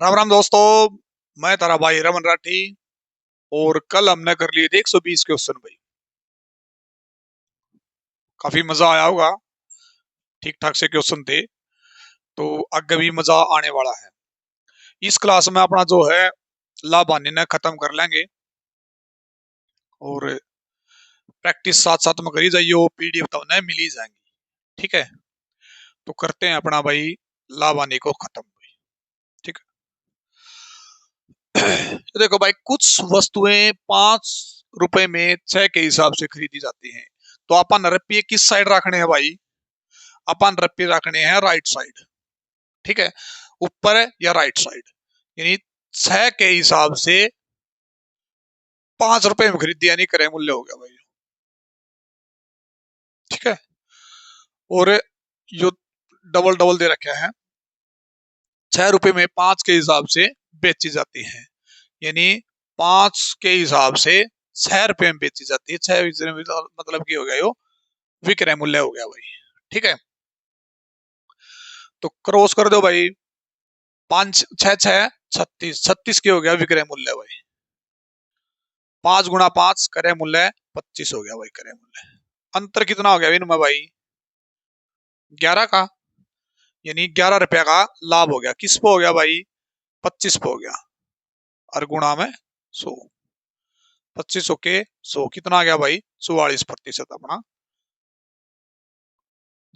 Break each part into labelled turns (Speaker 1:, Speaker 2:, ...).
Speaker 1: राम राम दोस्तों। मैं तारा भाई रमन राठी। और कल हमने कर लिए थे 120 क्वेश्चन भाई। काफी मजा आया होगा। ठीक ठाक से क्वेश्चन थे। तो आगे भी मजा आने वाला है। इस क्लास में अपना जो है लाभान्य ने खत्म कर लेंगे। और प्रैक्टिस साथ साथ में करी जाइए, वो पीडीएफ तो उन्हें मिल ही जाएंगी। ठीक है। तो करते हैं अपना भाई लाभान्य को खत्म भाई। ठीक है। तो देखो भाई, कुछ वस्तुएं 5 रुपए में 6 के हिसाब से खरीदी जाती हैं। तो अपन रुपये किस साइड रखने हैं भाई? अपन रुपये रखने हैं राइट साइड। ठीक है। ऊपर या राइट साइड। यानी 6 के हिसाब से 5 रुपए में खरीदी, यानी क्रय मूल्य हो गया भाई। ठीक है। और जो डबल डबल दे रखे हैं, 6 रुपए में 5 के हिसाब से बेची जाती है। यानी 5 के हिसाब से 6 रुपए में बेची जाती है। मतलब की हो गया यो विक्रय मूल्य हो गया भाई। ठीक है। तो क्रॉस कर दो भाई। 5 छह छह 36, 36 के हो गया विक्रय मूल्य भाई। 5 गुणा 5 क्रय मूल्य 25 हो गया भाई क्रय मूल्य। अंतर कितना हो गया इनमें भाई? 11 का। यानी 11 रुपया का लाभ हो गया। किस पे हो गया भाई? 25 पे हो गया। और गुणा में 100। 25 के 100 कितना आ गया भाई? 44% अपना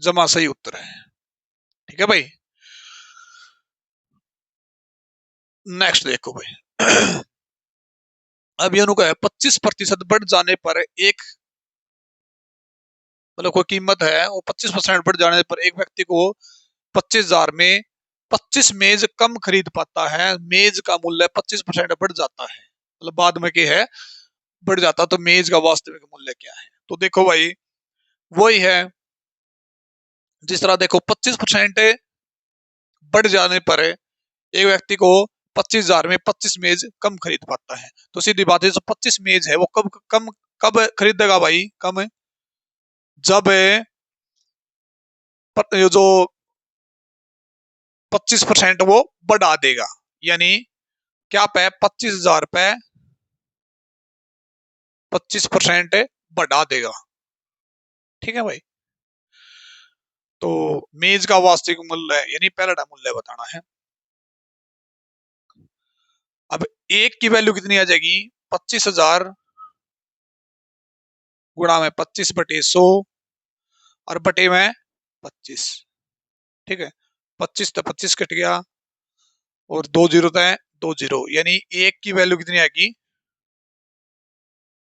Speaker 1: जमा सही उत्तर है। ठीक है भाई। नेक्स्ट देखो भाई। अब ये है 25% बढ़ जाने पर एक, मतलब कोई कीमत है, वो 25% बढ़ जाने पर एक व्यक्ति को 25,000 में 25 मेज कम खरीद पाता है। मेज का मूल्य 25% बढ़ जाता है, मतलब बाद में क्या है, बढ़ जाता। तो मेज का वास्तविक मूल्य क्या है? तो देखो भाई, वही है। जिस तरह देखो 25% बढ़ जाने पर एक व्यक्ति को 25,000 में 25 मेज कम खरीद पाता है। तो सीधी बात है, जो 25 मेज है वो कब खरीदेगा भाई? कम जब ये जो 25% वो बढ़ा देगा। यानी क्या पे 25,000 पे 25% बढ़ा देगा। ठीक है भाई। तो मेज का वास्तविक मूल्य यानी पहला मूल्य बताना है। अब एक की वैल्यू कितनी आ जाएगी? 25,000 गुणा में 25/100 और बटे में 25। ठीक है। 25 तो 25 कट गया और 2 जीरो है, 2 जीरो, यानी एक की वैल्यू कितनी आएगी?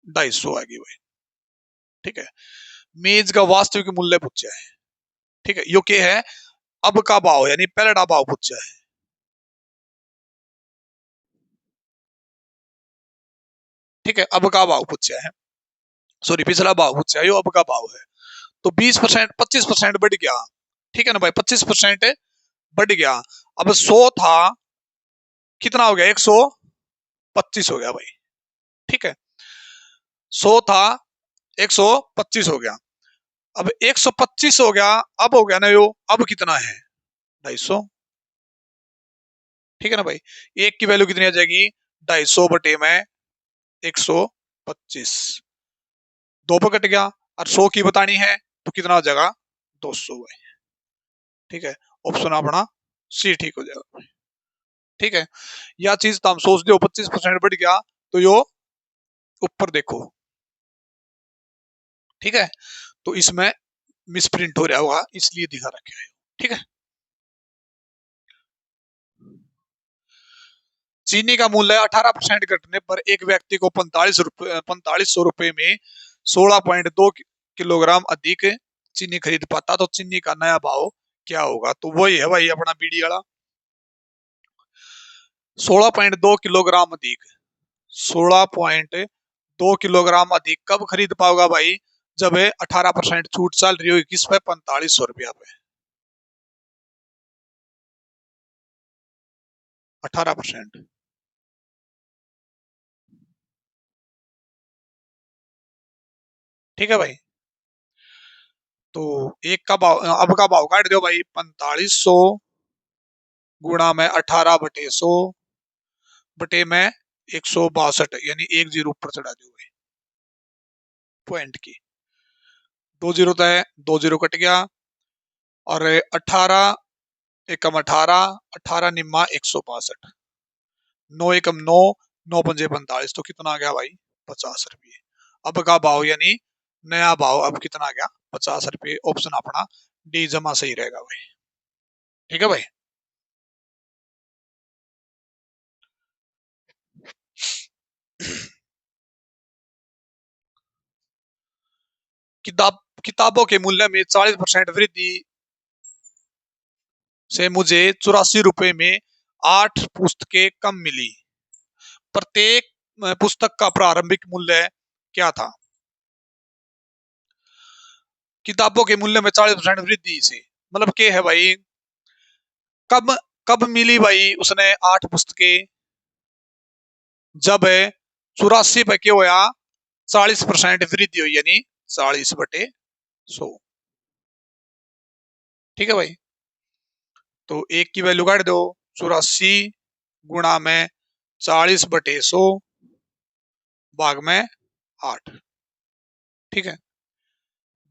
Speaker 1: 250 आएगी भाई। ठीक है। मेज का वास्तविक मूल्य पूछा है। ठीक है। यो क्या है? अब का भाव यानी पहला भाव पूछा है। ठीक है। अब का भाव पूछा है, सॉरी पिछला भाव पूछा है, यो अब का भाव है। तो 20%, 25% बढ़ गया। ठीक है ना भाई, 25% बढ़ गया। अब 100 था, कितना हो गया? 125 हो गया भाई। ठीक है। 100 था, 125 हो गया। अब 125 हो गया। अब हो गया ना यो, अब कितना है? 250। ठीक है ना भाई। एक की वैल्यू कितनी आ जाएगी? 250 बटे में 125। दो पे कट गया। और 100 की बतानी है तो कितना हो जाएगा? 200 भाई। ठीक है। ऑप्शन अपना सी ठीक हो जाएगा। ठीक है। यह चीज तो हम सोच दो 25% बढ़ गया, तो यो ऊपर देखो। ठीक है। तो इसमें मिसप्रिंट हो रहा होगा, इसलिए दिखा रखा है। ठीक है। चीनी का मूल्य 18% घटने पर एक व्यक्ति को 4500 रुपए में 16.2 किलोग्राम अधिक चीनी खरीद पाता। तो चीनी का नया भाव क्या होगा? तो वही है भाई अपना बीड़ी वाला। 16.2 किलोग्राम अधिक, 16.2 किलोग्राम अधिक कब खरीद पाओगा भाई? जब 18% छूट चल रही होगी किस पे? 4500 रुपया पे। 18%। ठीक है भाई। तो एक का भाव, अब का भाव काट दो भाई, 4500 गुणा में 18/100 बटे में 162, यानी 1 जीरो ऊपर चढ़ा दो भाई पॉइंट की। 2 जीरो तो है, 2 जीरो कट गया, और 18 एकम 18, 18 निम्मा 162, 9 एकम 9, 9 पंजे 45, तो कितना आ गया भाई 50 रुपये। अब का भाव यानी नया भाव अब कितना आ गया 50 रुपये। ऑप्शन अपना डी जमा सही रहेगा भाई। ठीक है भाई। किताबों के मूल्य में 40% वृद्धि से मुझे 84 रुपए में 8 पुस्तकें कम मिली। प्रत्येक पुस्तक का प्रारंभिक मूल्य क्या था? किताबों के मूल्य में 40% वृद्धि से मतलब क्या है भाई? कब कब मिली भाई उसने 8 पुस्तकें? जब 84 पे क्या होया 40% वृद्धि हुई, यानी 40/100। ठीक है भाई। तो एक की वैल्यू काट दो, 84 गुणा में 40/100 भाग में 8। ठीक है।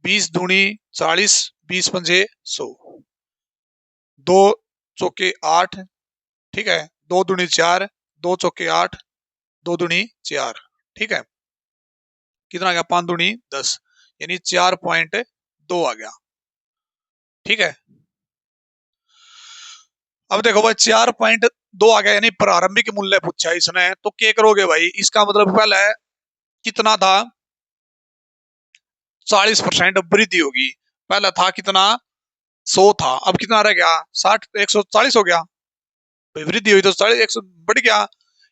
Speaker 1: 20 दूनी 40, 20 पंजे 100, 2 चौके 8। ठीक है। 2 दूनी 4, 2 चौके 8, 2 दूनी 4। ठीक है। कितना आ गया 5 दूनी 10, यानी 4.2 आ गया। ठीक है। अब देखो भाई 4.2 आ गया, यानी प्रारंभिक मूल्य पूछा इसने, तो क्या करोगे भाई? इसका मतलब पहले कितना था 40% वृद्धि होगी। पहला था कितना 100 था, अब कितना रह गया 60, 140 हो गया। वृद्धि हुई तो 40 100 बढ़ गया।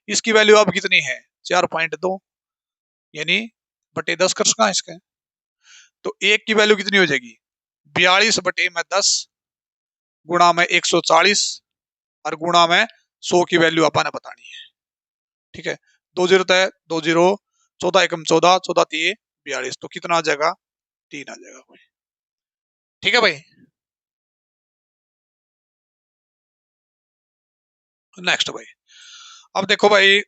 Speaker 1: इसकी वैल्यू अब कितनी है 4.2, यानी बटे 10 कर सका इसके। तो एक की वैल्यू कितनी हो जाएगी 42/10 गुणा में 140, और गुणा में 100 की वैल्यू अपन ने बतानी है। ठीक है। 2 जीरो तय 2 जीरो, 14 एकम 14, 14 3 42, तो कितना आ जाएगा 3 आ जाएगा भाई। ठीक है भाई। नेक्स्ट भाई, अब देखो भाई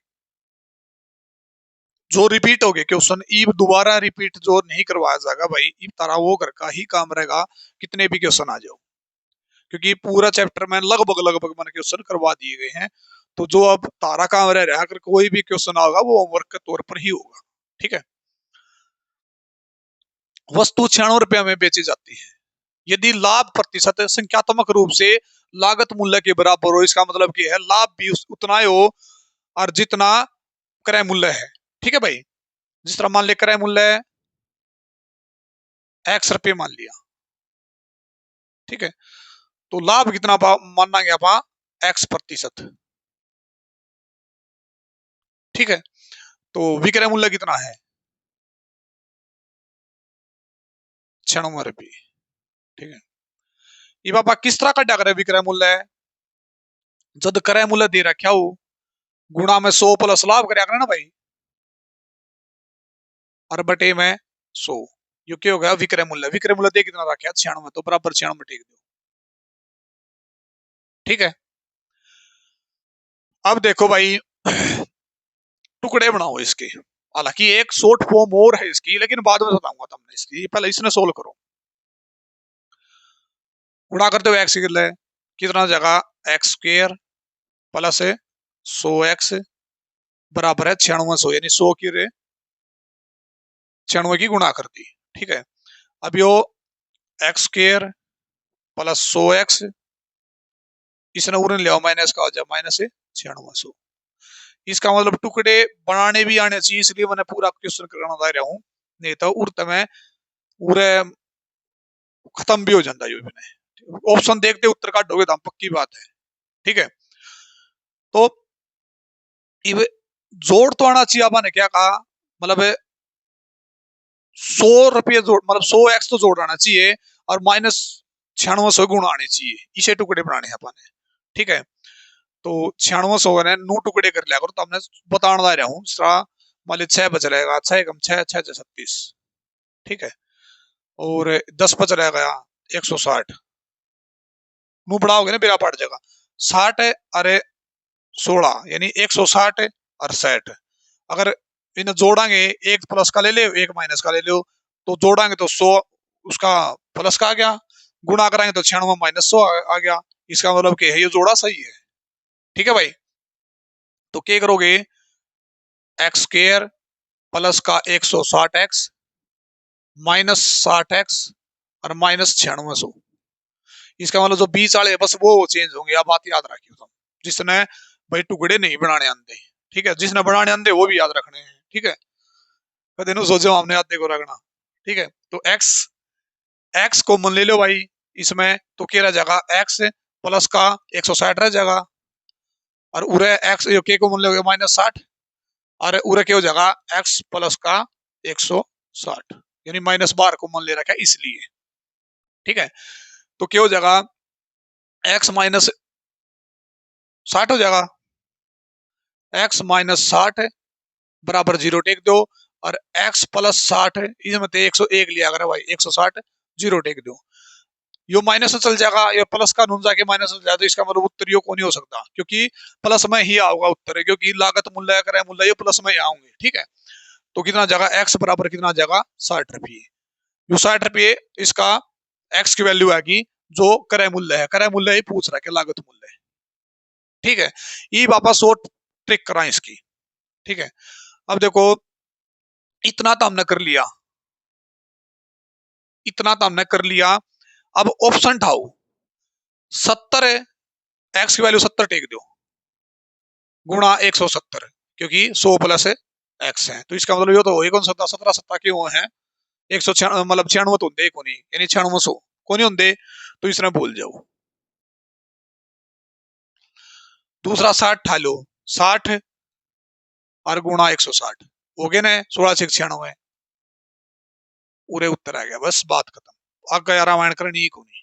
Speaker 1: जो रिपीट हो गए क्वेश्चन ईब दोबारा रिपीट जो नहीं करवाया जाएगा भाई, ईब तारा वो घर का ही काम रहेगा कितने भी क्वेश्चन आ जाओ, क्योंकि पूरा चैप्टर में लगभग लगभग मैंने क्वेश्चन करवा दिए गए हैं। तो जो अब तारा काम रह रहा है, अगर कोई भी क्वेश्चन होगा वो होमवर्क के तौर पर ही होगा। ठीक है। वस्तु 96 रुपया में बेची जाती है, यदि लाभ प्रतिशत संख्यात्मक रूप से लागत मूल्य के बराबर हो, इसका मतलब क्या है लाभ भी उतना ही हो और जितना क्रय मूल्य है। ठीक है भाई। जिस तरह मान लिया क्रय मूल्य X रुपये मान लिया। ठीक है। तो लाभ कितना मानना गया पा X%। ठीक है। तो विक्रय मूल्य कितना है 96 रुपये। ठीक है। ये पापा किस तरह का डाक विक्रय मूल्य है? जब क्रय मूल्य दे रखा हो गुणा में 100 प्लस लाभ कर ना भाई, और बटे में 100, यो क्या हो गया विक्रय मूल्य। विक्रय मूल्य दे कितना रखा 96, तो बराबर 96 टिक दो। ठीक है। अब देखो भाई टुकड़े बनाओ इसके, हालांकि एक शॉर्ट फॉर्म और है इसकी, लेकिन बाद में बताऊंगा तुमने इसकी, पहले इसने सोल्व करो। गुणा करते हुए एक्स कितना जगह x² प्लस 100x बराबर है 9600, यानी 100 की 96 की गुणा कर दी। ठीक है। अब यो x² प्लस 100x, इसने उड़न लिया माइनस का हो जाए -9600। इसका मतलब टुकड़े बनाने भी आने चाहिए, इसलिए मैंने पूरा क्वेश्चन करना रहा हूँ, नहीं तो उड़ते में पूरे खत्म भी हो जाता है। ऑप्शन देखते उत्तर काटोगे तो पक्की बात है। ठीक है। तो जोड़ तो आना चाहिए, आपने क्या कहा मतलब 100 रुपये जोड़ मतलब 100x तो जोड़ आना चाहिए, और -9600 गुण आने चाहिए, इसे टुकड़े बनाने हैं अपने। ठीक है। तो 9600 ने 9 टुकड़े कर लिया करो, तो हमने बताना रहा हूँ। मान ली 6 बच रहेगा, 6 कम 6 6 36। ठीक है। और 10 बच रहेगा 160, नू बढ़ाओगे ना बेरा पड़ जाएगा। 60 अरे 16 यानी 160 और 60। अगर इन्हें जोड़ांगे, एक प्लस का ले लो एक माइनस का ले लो, तो जोड़ांगे तो 100 उसका प्लस का आ गया, गुणा कराएंगे तो 96 माइनस 100 आ गया। इसका मतलब क्या है, ये जोड़ा सही है। ठीक है भाई, तो क्या करोगे, एक्स स्क्र प्लस का 160x माइनस 60x और माइनस 9600। इसका मतलब जो बीच वाले बस वो चेंज होंगे, आप बात याद रखियो तुम। जिसने भाई टुकड़े नहीं बनाने आते, ठीक है, जिसने बनाने आते वो भी याद रखने हैं, ठीक है। कदे नु सोचो हमने आते को रखना, ठीक है। तो एक्स एक्स कॉमन ले लो भाई इसमें, तो क्या रह जाएगा, एक्स प्लस का 160 रह जाएगा, और उरे एक्स के कॉमन ले -60, और उरे क्या हो जाएगा, एक्स प्लस का 160, यानी -12 कॉमन ले रखा है इसलिए, ठीक है। तो क्या हो जाएगा, एक्स माइनस 60 हो जाएगा, एक्स माइनस 60 बराबर 0 टेक दो, और एक्स प्लस 60 इसमें 101 लिया अगर भाई, 160 0 टेक दो, यो माइनस में चल जाएगा, ये प्लस का नून जाके माइनस में जाए, तो इसका मतलब उत्तर यो को नहीं हो सकता, क्योंकि प्लस में ही आऊंगा उत्तर, क्योंकि लागत मूल्य करे मूल्य ये प्लस में ही आऊंगे, ठीक है। तो कितना जाएगा, एक्स बराबर कितना जाएगा, 60 रुपये। यो 60 रुपये इसका एक्स की वैल्यू आएगी, जो क्रय मूल्य है, क्रय मूल्य ही पूछ रहा है कि लागत मूल्य है, ठीक है। ये वापस वो ट्रिक करा इसकी, ठीक है। अब देखो, इतना तो हमने कर लिया, इतना तो हमने कर लिया। अब ऑप्शन उठाओ, 70 एक्स की वैल्यू 70 टेक दो, गुणा 170, क्योंकि 100 प्लस एक्स है, तो इसका मतलब ये तो हो कौन सकता, 17 सत्ता क्यों है, 100 मतलब 96 तो होंगे को नहीं, यानी 9600 को नहीं होंगे, तो इसने भूल जाओ। दूसरा 60 ठा लो, 60 और गुणा 160 हो गए ना, 16 से 96 पूरे उत्तर आ गया, बस बात खत्म। आगे रामायण करनी को नहीं,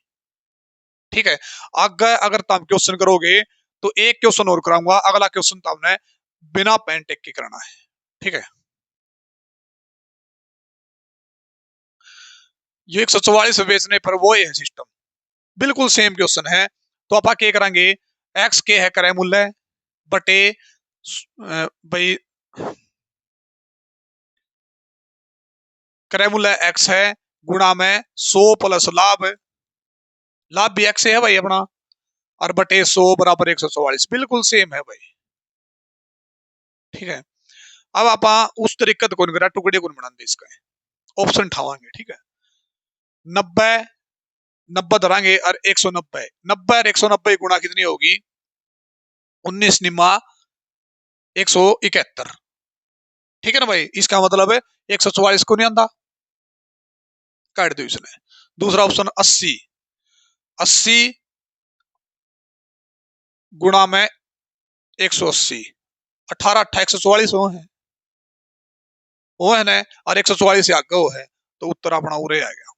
Speaker 1: ठीक है। आगे अगर तुम क्वेश्चन करोगे तो एक क्वेश्चन और कराऊंगा, अगला क्वेश्चन तुमने बिना पेन टेक के करना है, ठीक है। ये 144 बेचने पर वो है सिस्टम, बिल्कुल सेम क्वेश्चन है। तो आप क्या करेंगे, एक्स के है क्रय मूल्य बटे भाई क्रय मूल्य एक्स है, गुणा में 100 प्लस लाभ, लाभ भी एक्स है भाई अपना, और बटे 100 बराबर 144, बिल्कुल सेम है भाई, ठीक है। अब आप उस तरीके कौन करा, टुकड़े कौन बनाते इसका, ऑप्शन ठावांगे, ठीक है। 90 90 धरांगे और 190, 90 और 190 गुणा कितनी होगी, 19 निम्मा 171, ठीक है ना भाई। इसका मतलब है 144 को नहीं आंदा, काट दो इसने। दूसरा ऑप्शन 80, 80 गुणा में 180, 18 18 144 वो है ना, और 144 से आगे वो है, तो उत्तर अपना उरे आ गया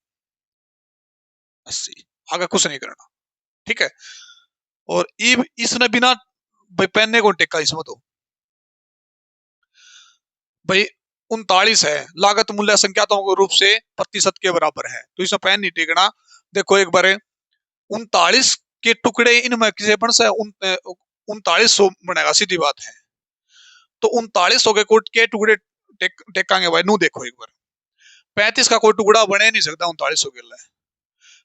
Speaker 1: 80, आगे कुछ नहीं करना, ठीक है। और इसने बिना भाई पहनने को टेका इसमें, तो भाई 39 है, लागत मूल्य संख्यात्मक रूप से प्रतिशत के बराबर है, तो इसमें पेन नहीं टेकना। देखो एक बार, 39 के टुकड़े इनमें किसे बन से 3900 बनेगा, सीधी बात है। तो 3900 के कोट के टुकड़े टेकांगे भाई, नू देखो एक बार, 35 का कोई टुकड़ा बने नहीं सकता 3900 के लिए,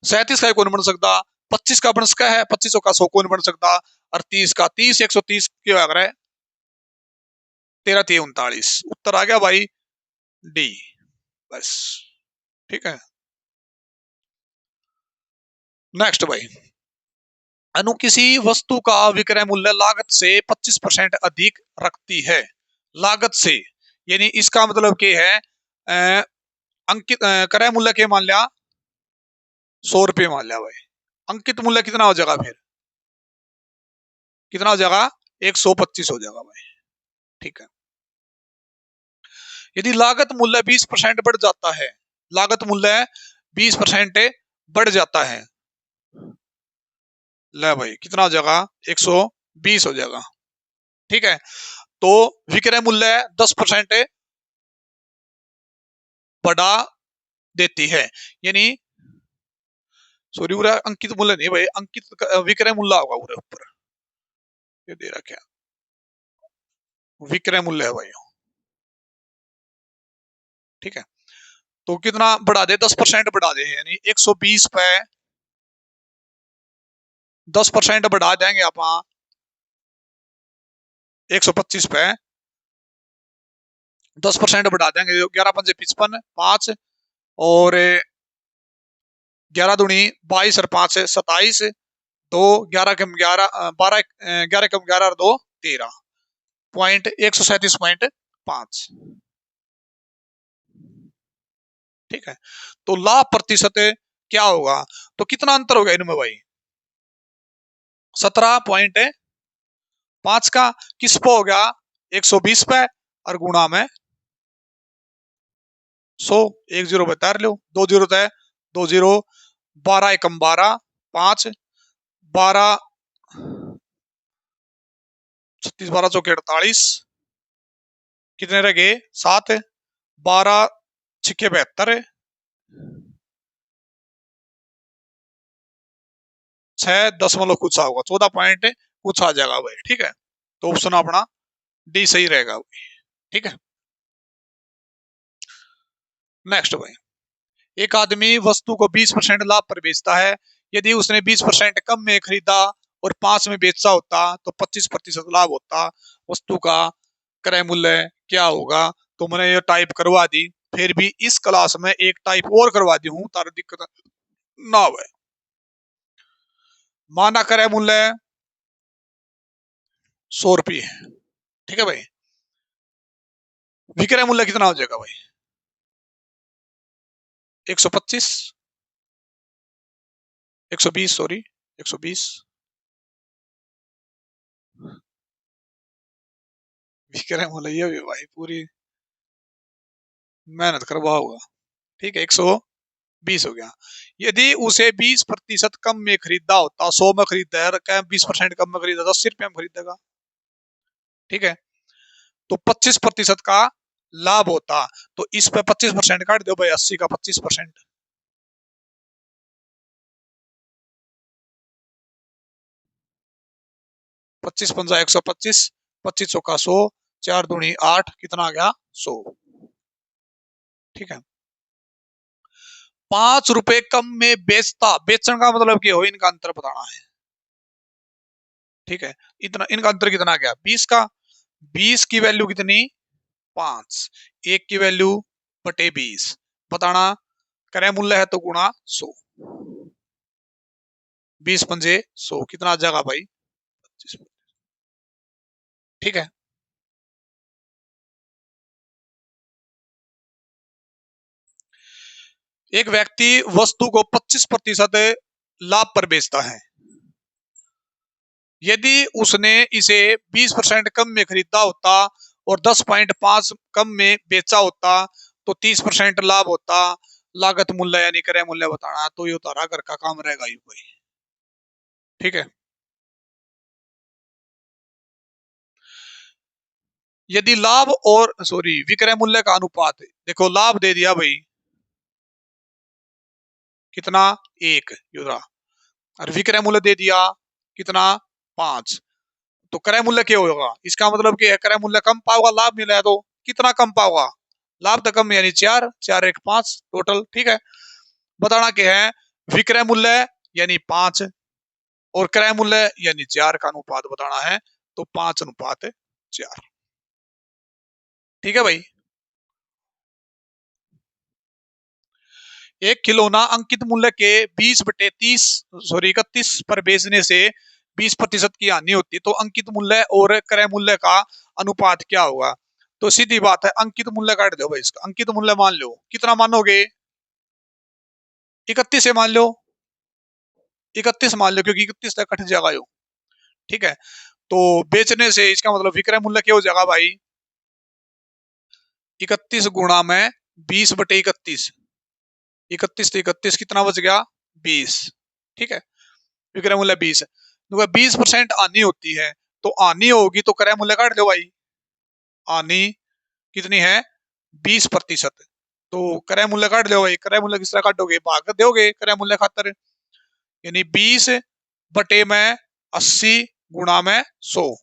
Speaker 1: 37 का कौन बन सकता, 25 का बन सकता है, 25 का 100 कौन बन सकता, और 30 का 30 130 क्या आ रहा है, 13 3 39, उत्तर आ गया भाई डी, बस, ठीक है। नेक्स्ट भाई, अनु किसी वस्तु का विक्रय मूल्य लागत से 25% अधिक रखती है, लागत से, यानी इसका मतलब क्या है, अंकित क्रय मूल्य के मान लिया 100 रुपये मान लिया भाई, अंकित मूल्य कितना हो जाएगा, फिर कितना हो जाएगा, 125 हो जाएगा भाई, ठीक है। यदि लागत मूल्य 20% बढ़ जाता है, लागत मूल्य 20% बढ़ जाता है, ले भाई कितना हो जाएगा, 120 हो जाएगा, ठीक है। तो विक्रय मूल्य 10% बढ़ा देती है, यानी सॉरी पूरा अंकित मूल्य नहीं भाई, अंकित विक्रय मूल्य होगा पूरे ऊपर, ये दे रखा है, विक्रय मूल्य है भाई। ठीक है, तो कितना बढ़ा दे, 10% बढ़ा दे, यानी 120 पे 10% बढ़ा देंगे आप 125 पे 10% बढ़ा देंगे, 11×5 = 55, 5 और 11×2 = 22 और 5 27, 2 11×11 12 11×11 और 2 13 पॉइंट 137.5। ठीक है, तो लाभ प्रतिशत क्या होगा, तो कितना अंतर होगा इनमें भाई, 17.5 का किस पे हो गया, 120 पे और गुणा में 100, 1 0 पे तार लो, 2 0 है, 2 0, 12 एकम 12, 5 12 36 12 चौके 48, कितने रह गए 7, 12 छिके 72, 6 दशमलव कुछ होगा, 14 पॉइंट कुछ आ जाएगा भाई। ठीक है, तो ऑप्शन अपना डी सही रहेगा भाई। ठीक है, नेक्स्ट भाई, एक आदमी वस्तु को 20% लाभ पर बेचता है, यदि उसने 20% कम में खरीदा और 5 में बेचा होता तो 25% लाभ होता, वस्तु का क्रय मूल्य क्या होगा। तो मैंने ये टाइप करवा दी, फिर भी इस क्लास में एक टाइप और करवा दी हूं तार दिक्कत ना हो। माना क्रय मूल्य 100 रुपये है, ठीक है भाई, विक्रय मूल्य कितना हो जाएगा भाई, 125 120 सॉरी 120, विक्रय मूल्य ये भी भाई पूरी मेहनत करवा होगा। ठीक है, 120 हो गया, यदि उसे 20% कम में खरीदा होता, 100 में खरीदा है, 20% कम में खरीदा, 80 रुपये में खरीदेगा। ठीक है, तो 25% का लाभ होता, तो इस पे 25% काट दो भाई, 80 का 25%, 25×5 125, 25 चौका 100, 4×2 = 8, कितना आ गया 100। ठीक है, 5 रुपए कम में बेचता, बेचने का मतलब क्या हो, इनका अंतर बताना है। ठीक है, इतना इनका अंतर कितना आ गया 20 का, 20 की वैल्यू कितनी 5, 1 की वैल्यू बटे 20 बताना, क्रय मूल्य है तो गुणा 100, 20×5 = 100, कितना आ जाएगा भाई 25। ठीक है, एक व्यक्ति वस्तु को 25% लाभ पर बेचता है, यदि उसने इसे 20% कम में खरीदा होता और 10.5 कम में बेचा होता तो 30% लाभ होता, लागत मूल्य यानी क्रय मूल्य बताना, तो ये तारा घर का काम रहेगा ये भाई। ठीक है, यदि लाभ और सॉरी विक्रय मूल्य का अनुपात, देखो लाभ दे दिया भाई कितना 1 युद्रा, और विक्रय मूल्य दे दिया कितना 5, तो क्रय मूल्य क्या होगा, इसका मतलब क्या है, क्रय मूल्य कम पाओगा, लाभ मिला है तो कितना कम पाओगा, लाभ तो कम, यानी 4 4 1 5 टोटल। ठीक है, बताना क्या है, विक्रय मूल्य यानी 5 और क्रय मूल्य यानी 4 का अनुपात बताना है, तो 5:4। ठीक है भाई, एक खिलौना अंकित मूल्य के 20/30 सॉरी 31 पर बेचने से 20% की हानि होती, तो अंकित मूल्य और क्रय मूल्य का अनुपात क्या होगा। तो सीधी बात है, अंकित मूल्य काट दो भाई, इसका अंकित मूल्य मान लो, कितना मानोगे 31 से मान लो, 31 मान लो, क्योंकि 31 तक कट जाएगा यो। ठीक है, तो बेचने से इसका मतलब विक्रय मूल्य क्या हो जाएगा भाई, 31 गुणा में 20/31, 31 तो 31 कितना बच गया 20। ठीक है, विक्रय मूल्य 20, 20% आनी होती है, तो आनी होगी तो क्रय मूल्य काट दो भाई, आनी कितनी है 20%, तो क्रय मूल्य काट दो भाई, क्रय मूल्य किस तरह काटोगे, भाग दोगे क्रय मूल्य खातर, यानी 20 बटे में 80 गुणा में 100,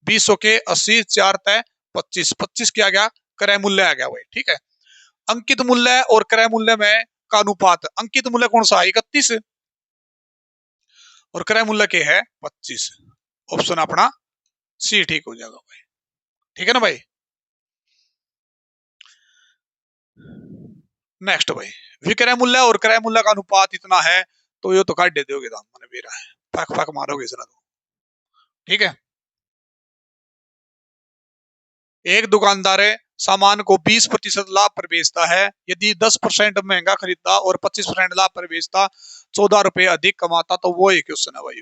Speaker 1: 20 के 80, 4 तय 25, 25 क्या आ गया, क्रय मूल्य आ गया भाई। ठीक है, अंकित मूल्य और क्रय मूल्य में का अनुपात, अंकित मूल्य कौन सा है 31 और क्रय मूल्य के है 25। ऑप्शन अपना सी ठीक हो जाएगा भाई। ठीक है ना भाई। नेक्स्ट भाई, विक्रय मूल्य और क्रय मूल्य का अनुपात इतना है, तो ये तो काट दे दोगे दाम, मैंने बेरा है, फक फक मारोगे इसरा तो। ठीक है, एक दुकानदार सामान को 20% लाभ पर बेचता है, यदि 10% महंगा खरीदता और 25% लाभ पर बेचता, 14 रुपए अधिक कमाता, तो वो एक क्वेश्चन है भाई।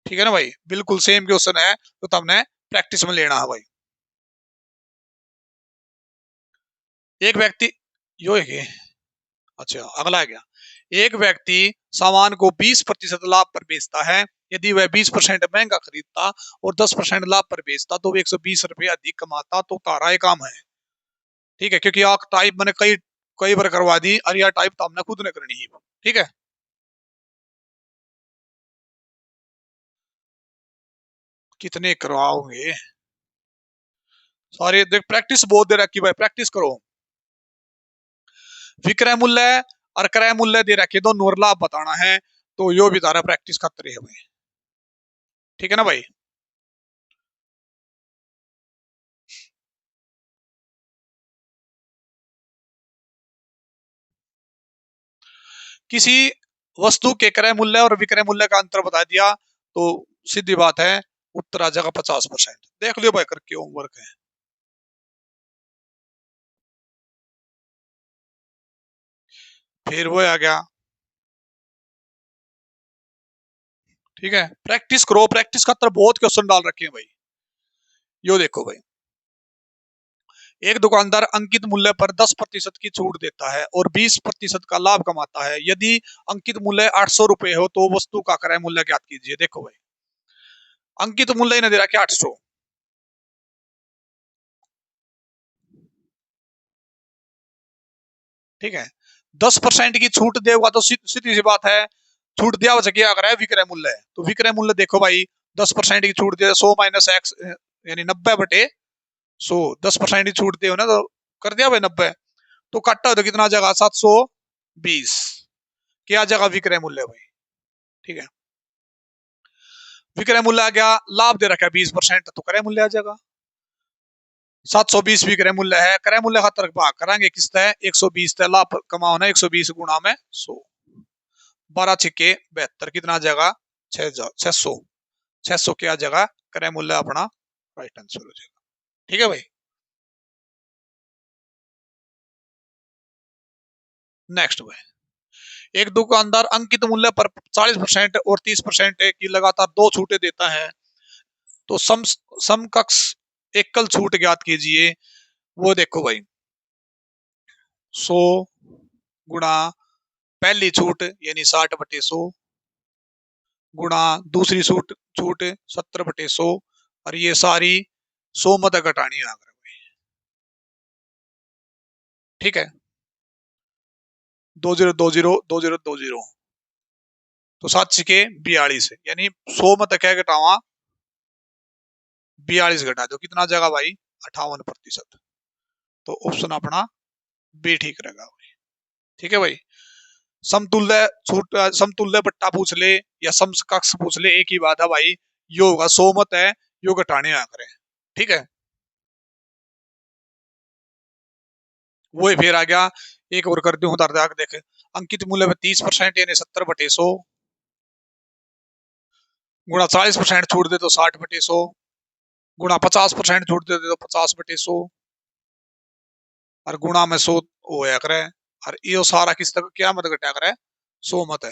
Speaker 1: ठीक है ना भाई, बिल्कुल सेम क्वेश्चन है, तो तुमने प्रैक्टिस में लेना है भाई। एक व्यक्ति यो है, अच्छा अगला है क्या, एक व्यक्ति सामान को 20% लाभ पर बेचता है, यदि वह 20% महंगा खरीदता और 10% लाभ पर बेचता, तो वो 120 रुपए अधिक कमाता, तो तारा ये काम है। ठीक है, क्योंकि आप टाइप मैंने कई कई बार करवा दी, और यह टाइप तो हमने खुद ने करनी है। ठीक है, कितने करवाओगे सारे, देख प्रैक्टिस बहुत दे रखी भाई, प्रैक्टिस करो। विक्रय मूल्य और क्रय मूल्य दे रखे, दोनों और लाभ बताना है, तो यो भी तारा प्रैक्टिस खतरे है भाई। ठीक है ना भाई। किसी वस्तु के क्रय मूल्य और विक्रय मूल्य का अंतर बता दिया, तो सीधी बात है उत्तर आ जाएगा 50%। देख लियो भाई करके होमवर्क है। फिर वो आ गया। ठीक है, प्रैक्टिस करो, प्रैक्टिस खातर बहुत क्वेश्चन डाल रखे हैं भाई। यो देखो भाई, एक दुकानदार अंकित मूल्य पर 10% की छूट देता है और 20% का लाभ कमाता है, यदि अंकित मूल्य 800 रुपए हो, तो वस्तु का क्रय मूल्य ज्ञात कीजिए। देखो भाई, अंकित मूल्य ही ना दे रहा क्या 800। ठीक है, 10% की छूट देगा तो सीधी सी बात है, छूट दिया वजह क्या है, विक्रय मूल्य है, तो विक्रय मूल्य देखो भाई, 10% की छूट दे 100 माइनस एक्स, यानी 90/100, 10% की छूट दे ना, तो कर दिया भाई 90, तो काटा हो तो कितना आ जाएगा 720, क्या जगह विक्रय मूल्य भाई। ठीक है, विक्रय मूल्य आ गया, लाभ दे रखा है 20%, तो क्रय मूल्य आ जाएगा 720 विक्रय मूल्य है, क्रय मूल्य खातर भाग कराएंगे किसता है 120, लाभ कमाओ ना 120 गुणा में 100, 12×6 = 72, कितना आ जाएगा 600, 600 क्या जगह क्रय मूल्य अपना राइट आंसर हो जाएगा। ठीक है भाई। नेक्स्ट भाई, एक दुकानदार अंकित मूल्य पर 40% और 30% की लगातार दो छूटें देता है, तो समकक्ष एकल छूट ज्ञात कीजिए। वो देखो भाई, 100 गुणा पहली छूट यानी 60/100 गुणा दूसरी छूट छूट 70/100, और ये सारी 100 मत घटानी है अगर। ठीक है, 2020 तो 7×42, यानी 100 मत क्या घटावा 42 घटा दो, कितना जगह भाई 58%, तो ऑप्शन अपना बी ठीक रहेगा भाई। ठीक है भाई, समतुल्य छूट समतुल्य बट्टा पूछ ले या समकक्ष पूछ ले, एक ही बात है भाई, यो होगा 100 मत है, यो घटाने आ करे। ठीक है, वो फिर आ गया, एक और कर दू उधर जाकर देख, अंकित मूल्य में 30% यानी 70/100 गुणा 40% छूट दे तो 60/100 गुणा 50% छूट दे तो 50/100 और गुणा में 100 होया करे, और यो सारा किस तक क्या मत घटा करे 100 मत है।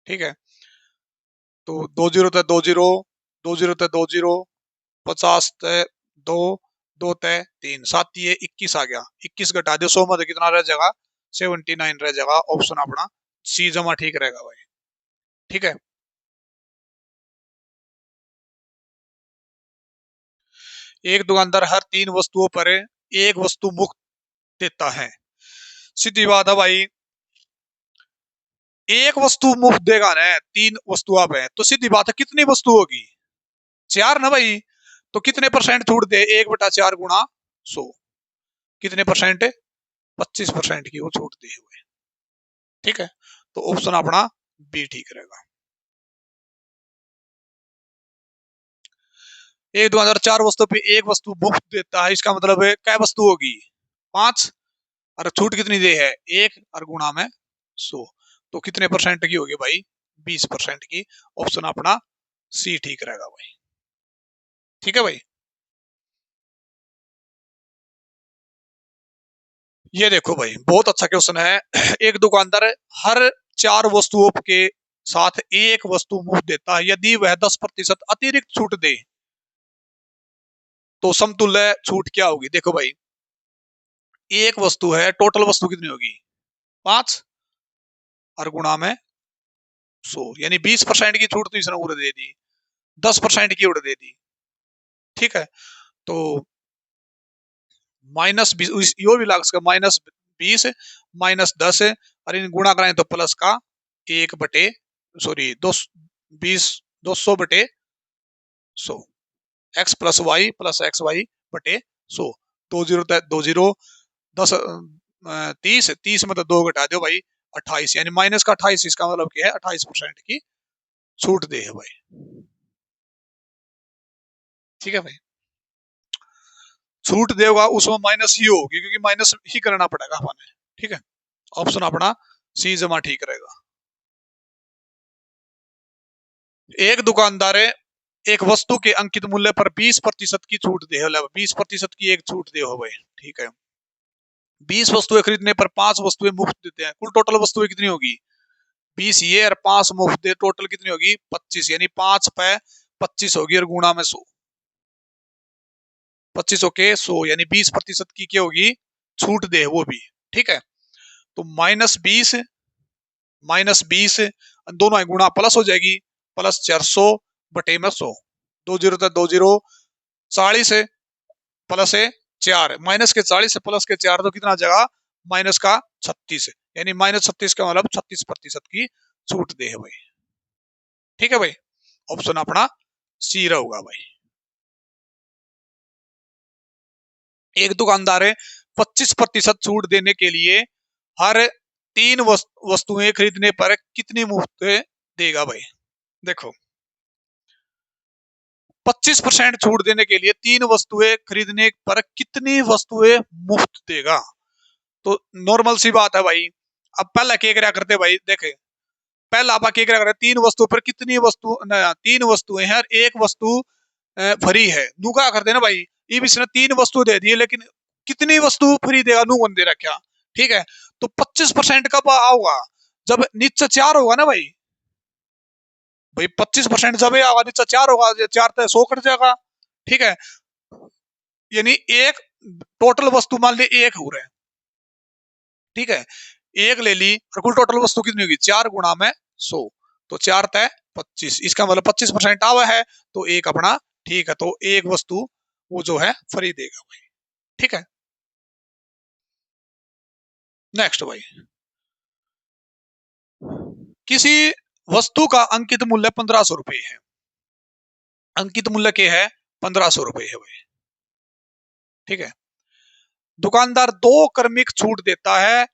Speaker 1: ठीक है, तो 2 जीरो, 2 जीरो, 50 तय 2, 2 तय 3, 7 ये 21 आ गया, 21 घटा दो 100 मत कितना रह जाएगा 79 रह जाएगा, ऑप्शन अपना सी जमा ठीक रहेगा भाई। ठीक है, एक दुकानदार हर 3 वस्तुओं पर एक वस्तु मुफ्त देता है, सीधी बात है भाई, एक वस्तु मुफ्त देगा ना, 3 वस्तु आप है तो सीधी बात है कितनी वस्तु होगी, 4 ना भाई। तो कितने परसेंट छूट दे, 1/4 गुणा 100, कितने परसेंट, 25% की वो छूट दी हुई। ठीक है, तो ऑप्शन अपना बी ठीक रहेगा। 1 2 4 वस्तु पे एक वस्तु मुफ्त देता है, इसका मतलब है क्या वस्तु होगी, 5, और छूट कितनी दे है, 1 और गुणा में 100, तो कितने परसेंट की होगी भाई, 20% की। ऑप्शन अपना सी ठीक रहेगा भाई। ठीक है भाई। ये देखो भाई बहुत अच्छा क्वेश्चन है। एक दुकानदार हर 4 वस्तुओं के साथ एक वस्तु मुफ्त देता है, यदि वह 10% अतिरिक्त छूट दे तो समतुल्य छूट क्या होगी। देखो भाई एक वस्तु है, टोटल वस्तु कितनी होगी, 5 और गुणा में 100, यानी 20% की छूट तो इसने उड़ दे दी, 10% की उड़ दे दी। ठीक है, तो -20 यो भी लाग सका, -20 -10 और इन गुणा कराएं तो प्लस का 1 बटे, sorry 200 X plus Y plus X Y बटे 100, 2 जीरो 10 30 30 में तो 2 घटा दो भाई, 28, यानी माइनस का 28, इसका मतलब क्या है 28% की छूट दे है भाई। ठीक है भाई, छूट देगा उसमें माइनस ही होगी क्योंकि माइनस ही करना पड़ेगा हमें। ठीक है, ऑप्शन अपना सी जमा ठीक रहेगा। एक दुकानदार है एक वस्तु के अंकित मूल्य पर 20% की छूट दे, 20% की एक छूट दे हो भाई। ठीक है, 20 वस्तुएं खरीदने पर 5 वस्तुएं मुफ्त देते हैं, कुल टोटल वस्तुएं कितनी होगी, 20 ये और 5 मुफ्त दे, टोटल कितनी होगी 25, यानी 5 पे 25 होगी और गुणा में 100, 25 के 100, यानी 20% की क्या होगी छूट दे वो भी। ठीक है, तो -20 दोनों गुणा प्लस हो जाएगी, प्लस 400 बटे में 100, 2 जीरो 40 प्लस है 4, माइनस के 40 से प्लस के 4 तो कितना आ जाएगा माइनस का 36, यानी -36 का मतलब 36% की छूट दे है भाई। ठीक है भाई, ऑप्शन अपना सी रहेगा भाई। एक दुकानदार है 25% छूट देने के लिए हर 3 वस्तुएं खरीदने पर कितनी मुफ्त देगा भाई। देखो 25% छूट देने के लिए 3 वस्तुएं खरीदने पर कितनी वस्तुएं मुफ्त देगा, तो नॉर्मल सी बात है भाई। अब पहला क्या करा करते भाई, देखे पहला आप क्या करा करते, 3 वस्तु पर कितनी वस्तु न, 3 वस्तुएं हैं और एक वस्तु फ्री है, नू क्या करते ना भाई, ये इसने 3 वस्तु दे दी लेकिन कितनी वस्तु फ्री देगा नू कौन दे रखा। ठीक है, तो 25% कब आओगा, जब नीचे 4 होगा ना भाई, भाई 25% जब ये आगा नीचे 4 होगा, 4 तो 100 कट जाएगा। ठीक है, यानी एक टोटल वस्तु मान ली एक हो रहा है। ठीक है, एक ले ली और कुल टोटल वस्तु कितनी होगी 4 गुणा में 100, तो 4 तय 25, इसका मतलब 25% आवा है, तो एक अपना ठीक है, तो एक वस्तु वो जो है फ्री देगा भाई। ठीक है, नेक्स्ट भाई, किसी वस्तु का अंकित मूल्य 1500 रुपये है, अंकित मूल्य क्या है 1500 रुपये है भाई। ठीक है, दुकानदार 2 क्रमिक छूट देता है,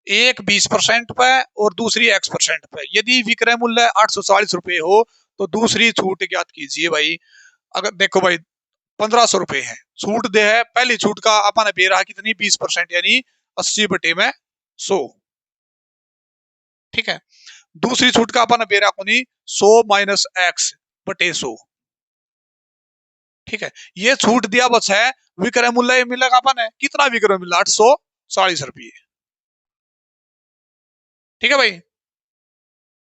Speaker 1: एक 20% पे और दूसरी X% पे, यदि विक्रय मूल्य 840 रुपये हो तो दूसरी छूट ज्ञात कीजिए भाई। अगर देखो भाई 1500 रुपये है, छूट दे है, पहली छूट का अपन दे रहा कितनी 20%, यानी 80 बटे में 100। ठीक है, दूसरी छूट का अपन दे रहा कोनी 100 माइनस एक्स बटे 100। ठीक है, ये छूट दिया बस है, विक्रय मूल्य मिलेगा अपन है कितना, विक्रय मूल्य 840 रुपये। ठीक है भाई,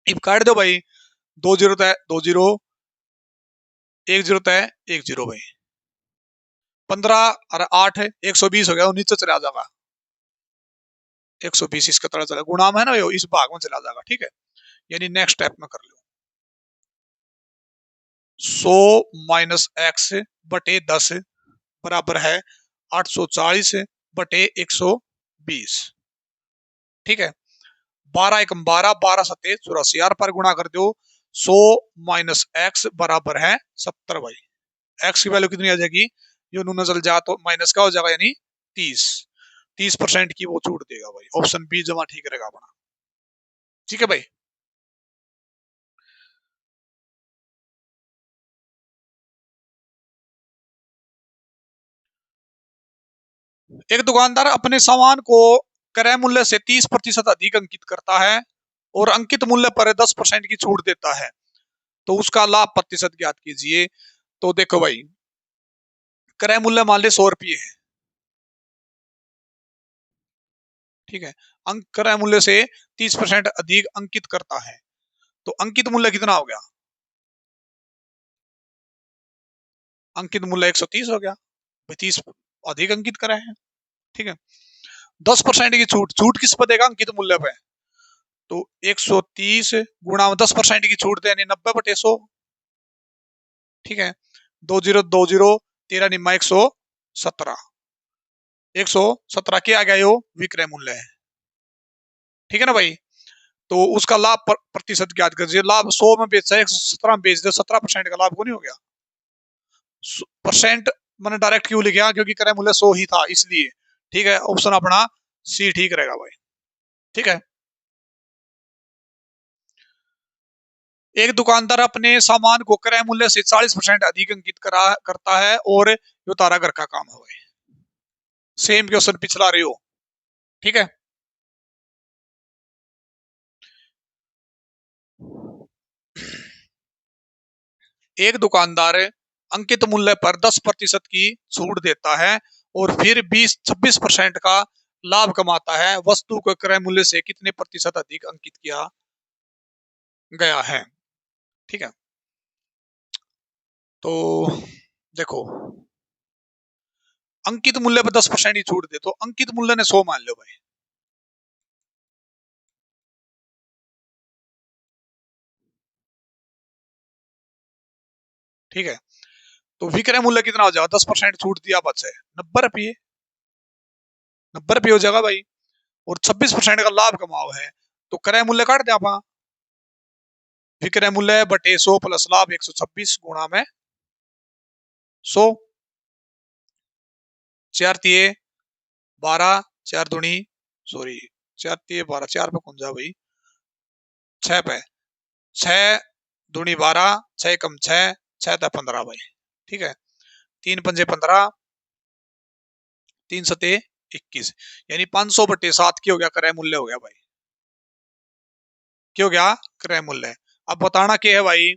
Speaker 1: अब काट दो भाई, 2 जीरो तय 2 जीरो, 1 जीरो तय 1 जीरो भाई, 15 और 8 है 120 हो गया, वो नीचे चला जाएगा, 120 इसका तरह चला गुणा में है ना, इस भाग में चला जाएगा। ठीक है, यानी नेक्स्ट स्टेप में कर लो, 100 माइनस एक्स बटे 10 बराबर है 840 बटे 120। ठीक है, 12 एकम 12, 12 सत्ते 84, यार पर गुणा कर दो 100 माइनस एक्स बराबर है 70 भाई। एक्स की वैल्यू कितनी आ जाएगी, ये नून नजल जा तो माइनस का हो जाएगा, यानी 30। 30% की वो छूट देगा भाई, ऑप्शन बी जमा ठीक रहेगा अपना। ठीक है भाई। एक दुकानदार अपने सामान को क्रय मूल्य से 30% अधिक अंकित करता है और अंकित मूल्य पर 10% की छूट देता है, तो उसका लाभ प्रतिशत ज्ञात कीजिए। तो देखो भाई, क्रय मूल्य मान ले 100 रुपये है, ठीक है। अंक क्रय मूल्य से 30% अधिक अंकित करता है, तो अंकित मूल्य कितना हो गया, अंकित मूल्य 130 हो गया, 30 अधिक अंकित करा है, ठीक है। 10% की छूट, छूट किस पर देगा, अंकित मूल्य पे, तो 130 गुणा 10% की छूट देनी 90/100, ठीक है। 2020 13 निम्मा 117, 117 क्या आ गया, यो विक्रय मूल्य है, ठीक है ना भाई। तो उसका लाभ प्रतिशत ज्ञात कर, लाभ 100 में बेचा है 117 में बेच दे, 17% का लाभ को नहीं हो गया। परसेंट मैंने डायरेक्ट क्यों लिखा, क्योंकि क्रय मूल्य 100 ही था इसलिए, ठीक है। ऑप्शन अपना सी ठीक रहेगा भाई, ठीक है। एक दुकानदार अपने सामान को क्रय मूल्य से 40% अधिक अंकित करता है और यो तारा घर का काम है भाई। सेम क्वेश्चन पिछला रहे हो, ठीक है। एक दुकानदार अंकित मूल्य पर 10% की छूट देता है और फिर 26% का लाभ कमाता है, वस्तु को क्रय मूल्य से कितने प्रतिशत अधिक अंकित किया गया है, ठीक है। तो देखो, अंकित मूल्य पर 10% की छूट दे, तो अंकित मूल्य ने 100 मान लो भाई, ठीक है। तो विक्रय मूल्य कितना हो जाएगा, 10% छूट दिया बचे 90 रुपये, 90 रुपये हो जाएगा भाई, और 26% का लाभ कमाओ है, तो क्रय मूल्य काट दे आप, विक्रय मूल्य बटे 100 प्लस लाभ 126 गुणा में 100, 4 तिये 12, 4 दूनी सॉरी 4 तिये 12, 4 पे कौन जा भाई, 6 पे, 6 दूनी 12, 6 कम 6, 6 15 भाई, ठीक है। 3 पंजे 15, 3 सते 21, यानी 500/7 की हो गया क्रय मूल्य, हो गया भाई, क्या हो गया क्रय मूल्य। अब बताना क्या है भाई,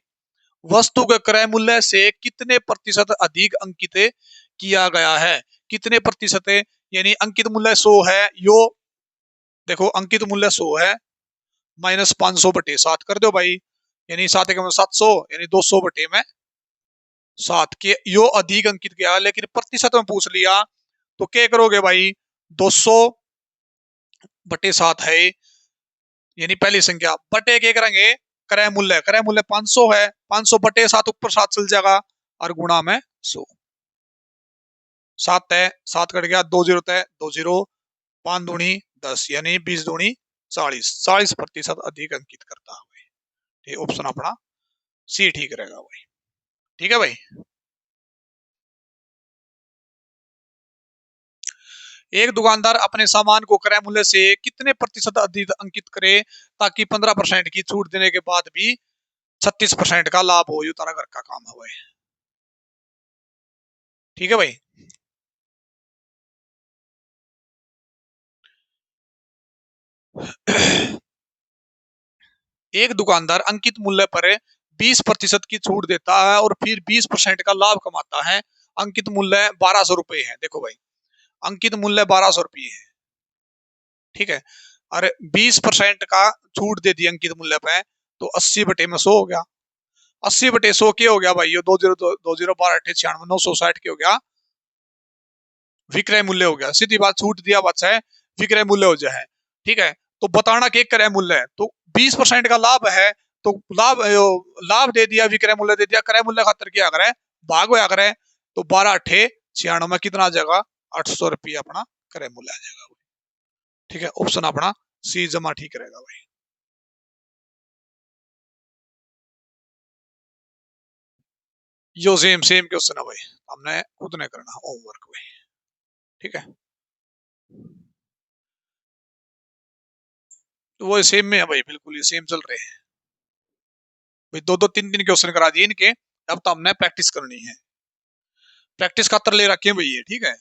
Speaker 1: वस्तु के क्रय मूल्य से कितने प्रतिशत अधिक अंकित किया गया है, कितने प्रतिशत है, यानी अंकित मूल्य 100 है, यो देखो अंकित मूल्य 100 है, माइनस 500/7 कर दो भाई, यानी 7 के 700, यानी 200/7 के यो अधिक अंकित किया, लेकिन प्रतिशत में पूछ लिया तो क्या करोगे भाई, 200/7 है, यानी पहली संख्या बटे क्या करेंगे, क्रय मूल्य, क्रय मूल्य 500 है, 500/7 ऊपर 7 चल जाएगा और गुणा में 100, 7 तय 7 कट गया, 2 जीरो तय 2 जीरो, 5 दूनी 10, यानी 20 दूनी 40, 40% अधिक अंकित करता है, ये ऑप्शन अपना सी ठीक रहेगा भाई, ठीक है भाई। एक दुकानदार अपने सामान को क्रय मूल्य से कितने प्रतिशत अधिक अंकित करे ताकि 15% की छूट देने के बाद भी 36% का लाभ हो, ये तारा घर का काम है भाई, ठीक है भाई। एक दुकानदार अंकित मूल्य पर 20% की छूट देता है और फिर 20% का लाभ कमाता है, अंकित मूल्य 1200 रुपये है, देखो भाई अंकित मूल्य 1200 रुपये है, ठीक है। अरे 20% का छूट दे दी अंकित मूल्य पे, तो 80/100 हो गया, 80/100 क्या हो गया भाई, ये 2 0 12 8 96 960 के हो गया विक्रय मूल्य, हो गया सीधी बात, छूट दिया बच्चा है विक्रय मूल्य हो जाए, ठीक है। तो बताना कि क्रय मूल्य है, तो 20% का लाभ है, तो लाभ लाभ दे दिया, विक्रय मूल्य दे दिया, क्रय मूल्य खातर क्या करे भाग होया करे, तो 12 8 96 कितना आ जाएगा, 800 रुपये अपना क्रय मूल्य आ जाएगा, ठीक है। ऑप्शन अपना सी जमा ठीक रहेगा भाई। यो सेम सेम क्वेश्चन है भाई, हमने खुद नहीं करना होमवर्क भाई। ठीक है, तो वो सेम में है भाई, बिल्कुल ये सेम चल रहे हैं भाई। दो दो तीन तीन क्वेश्चन करा दिए इनके, अब तो हमने प्रैक्टिस करनी है। प्रैक्टिस खातर ले रखे हैं भाई ये, ठीक है।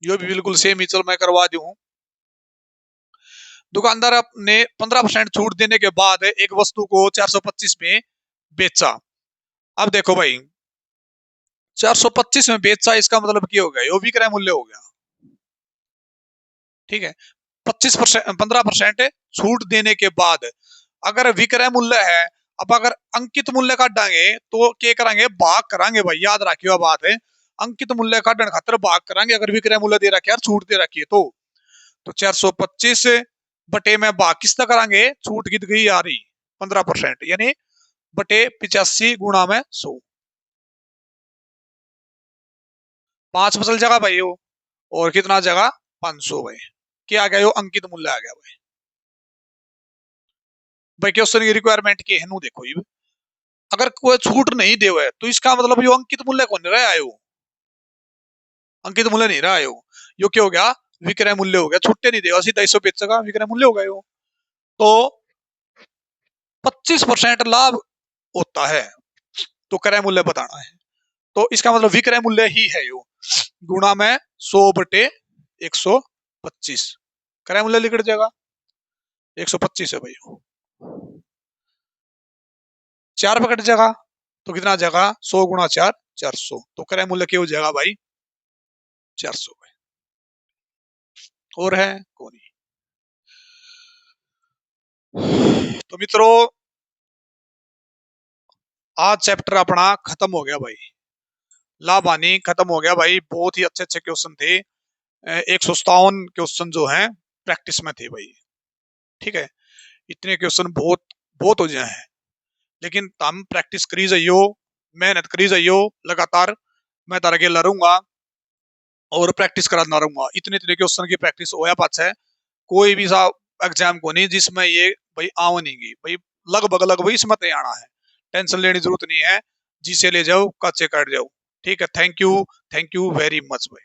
Speaker 1: ये भी बिल्कुल सेम ही, चल मैं करवा दूं। दुकानदार ने 15% छूट देने के बाद एक वस्तु को 425 में बेचा। अब देखो भाई, 425 में बेचा, इसका मतलब क्या हो गया, यो विक्रय मूल्य हो गया। ठीक है, 25%, 15% छूट देने के बाद अगर विक्रय मूल्य है, अब अगर अंकित मूल्य काटांगे तो क्या करांगे, भाग करांगे भाई, याद रखियो बात है। अंकित मूल्य काटने खातर भाग करांगे, अगर विक्रय मूल्य दे रखी है छूट दे रखी है तो 425 बटे में भाग किसका करांगे, छूट कित गई आ रही 15%, यानी बटे 85 गुणा में 100। 5 बचल जगह भाई वो, और कितना जगह 500 भाई। क्या आ गया, यो अंकित मूल्य आ गया भाई। भाई क्वेश्चन की रिक्वायरमेंट की है नु, देखो ये अगर कोई छूट नहीं दे हुआ है तो इसका मतलब यो अंकित मूल्य कौन रहा है, यो अंकित मूल्य नहीं रहा है यो क्या हो गया, विक्रय मूल्य हो गया। छुट्टे नहीं देगा, सीधा 100 बेचेगा, विक्रय मूल्य होगा यो। तो 25% लाभ होता है, तो क्रय मूल्य बताना है, तो इसका मतलब विक्रय मूल्य ही है यो, गुणा में 100 बटे 125, क्रय मूल्य लिख जाएगा 125 है भाई। 4 पे कट जाएगा तो कितना जाएगा, 100 गुणा 4 400, तो क्रय मूल्य क्या हो जाएगा भाई 400 भाई। और है कौन ही। तो मित्रों, आज चैप्टर अपना खत्म हो गया भाई, लाभ हानि खत्म हो गया भाई। बहुत ही अच्छे अच्छे क्वेश्चन थे, 157 क्वेश्चन जो हैं प्रैक्टिस में थे भाई। ठीक है, इतने क्वेश्चन बहुत बहुत हो जाए हैं, लेकिन हम प्रैक्टिस करी जाइयो, मेहनत करी जाइयो लगातार। मैं तारा के लरूंगा और प्रैक्टिस कराना रहूंगा, इतने इतने क्वेश्चन की प्रैक्टिस होया पाछे कोई भी सा एग्जाम को नहीं जिसमें ये भाई आव नहीं गई भाई, लगभग लगभग इसमें तो आना है। टेंशन लेने की जरूरत नहीं है, जिसे ले जाओ कच्चे काट जाओ। ठीक है, थैंक यू वेरी मच भाई।